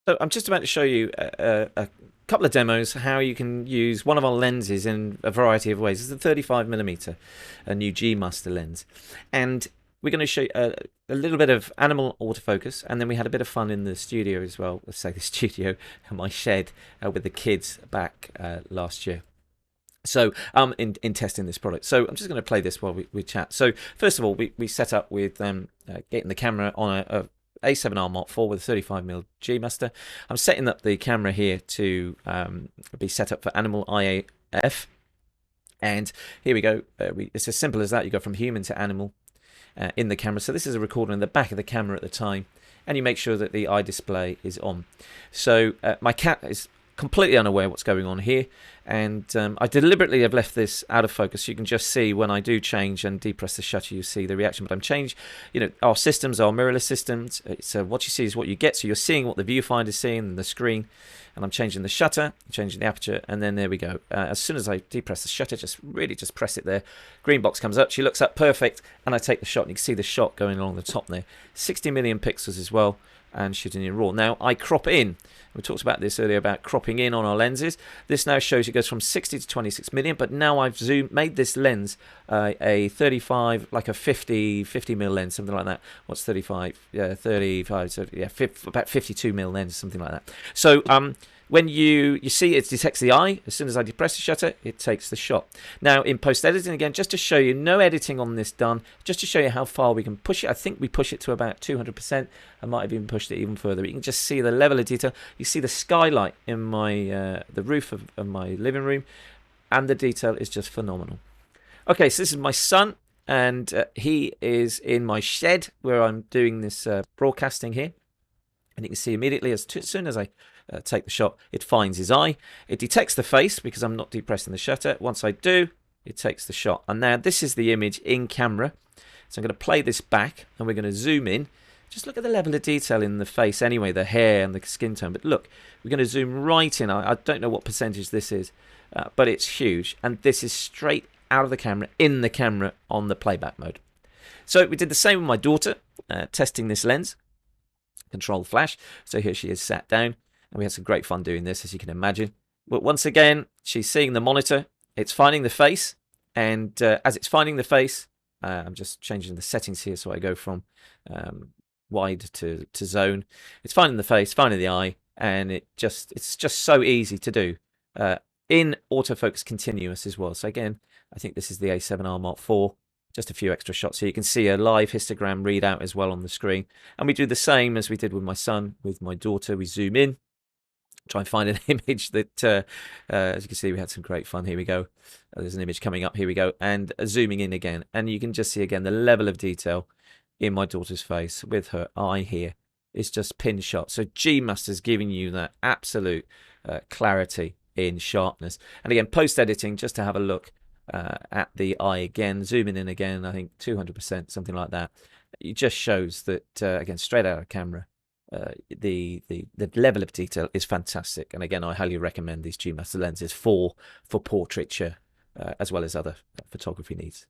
So I'm just about to show you a couple of demos how you can use one of our lenses in a variety of ways. It's a 35mm, a new G Master lens, and we're going to show you a little bit of animal autofocus, and then we had a bit of fun in the studio as well. Let's say the studio, my shed with the kids back last year. So in testing this product. So I'm just going to play this while we chat. So first of all, we set up with getting the camera on a A7R Mark IV with a 35mm G Master. I'm setting up the camera here to be set up for animal IAF, and here we go. It's as simple as that. You go from human to animal in the camera. So this is a recorder in the back of the camera at the time, and you make sure that the eye display is on. So my cat is completely unaware what's going on here, and I deliberately have left this out of focus so you can just see when I do change and depress the shutter, you see the reaction. But I'm changing, you know, our systems are mirrorless systems. It's what you see is what you get, so you're seeing what the viewfinder is seeing on the screen. And I'm changing the shutter, changing the aperture, and then there we go. As soon as I depress the shutter, just press it there. Green box comes up, she looks up perfect, and I take the shot, and you can see the shot going along the top there. 60 million pixels as well, and shooting in RAW. Now I crop in. We talked about this earlier about cropping in on our lenses. This now shows it goes from 60 to 26 million, but now I've made this lens a 35, like a 50 mil lens, something like that. What's 35? Yeah, 35. So yeah, about 52 mil lens, something like that. So when you see it detects the eye, as soon as I depress the shutter, it takes the shot. Now in post-editing, again, just to show you, no editing on this done, just to show you how far we can push it. I think we push it to about 200%. I might have even pushed it even further. But you can just see the level of detail. You see the skylight in my the roof of my living room, and the detail is just phenomenal. Okay, so this is my son, and he is in my shed where I'm doing this broadcasting here. And you can see immediately, as soon as I take the shot, it finds his eye. It detects the face because I'm not depressing the shutter. Once I do, it takes the shot. And now this is the image in camera. So I'm going to play this back, and we're going to zoom in. Just look at the level of detail in the face anyway, the hair and the skin tone. But look, we're going to zoom right in. I don't know what percentage this is, but it's huge. And this is straight out of the camera, in the camera, on the playback mode. So we did the same with my daughter, testing this lens. Control flash. So here she is sat down, and we had some great fun doing this, as you can imagine. But once again, she's seeing the monitor. It's finding the face, and as it's finding the face, I'm just changing the settings here so I go from wide to zone. It's finding the face, finding the eye, and it's just so easy to do in autofocus continuous as well. So again, I think this is the A7R Mark IV. Just a few extra shots, so you can see a live histogram readout as well on the screen. And we do the same as we did with my son, with my daughter. We zoom in, try and find an image that, as you can see, we had some great fun. Here we go. There's an image coming up. Here we go. And zooming in again. And you can just see again the level of detail in my daughter's face with her eye here. It's just pin shot. So G Master's giving you that absolute clarity in sharpness. And again, post-editing, just to have a look at the eye again, zooming in again, I think 200%, something like that. It just shows that, again, straight out of camera, the level of detail is fantastic. And again, I highly recommend these G Master lenses for portraiture as well as other photography needs.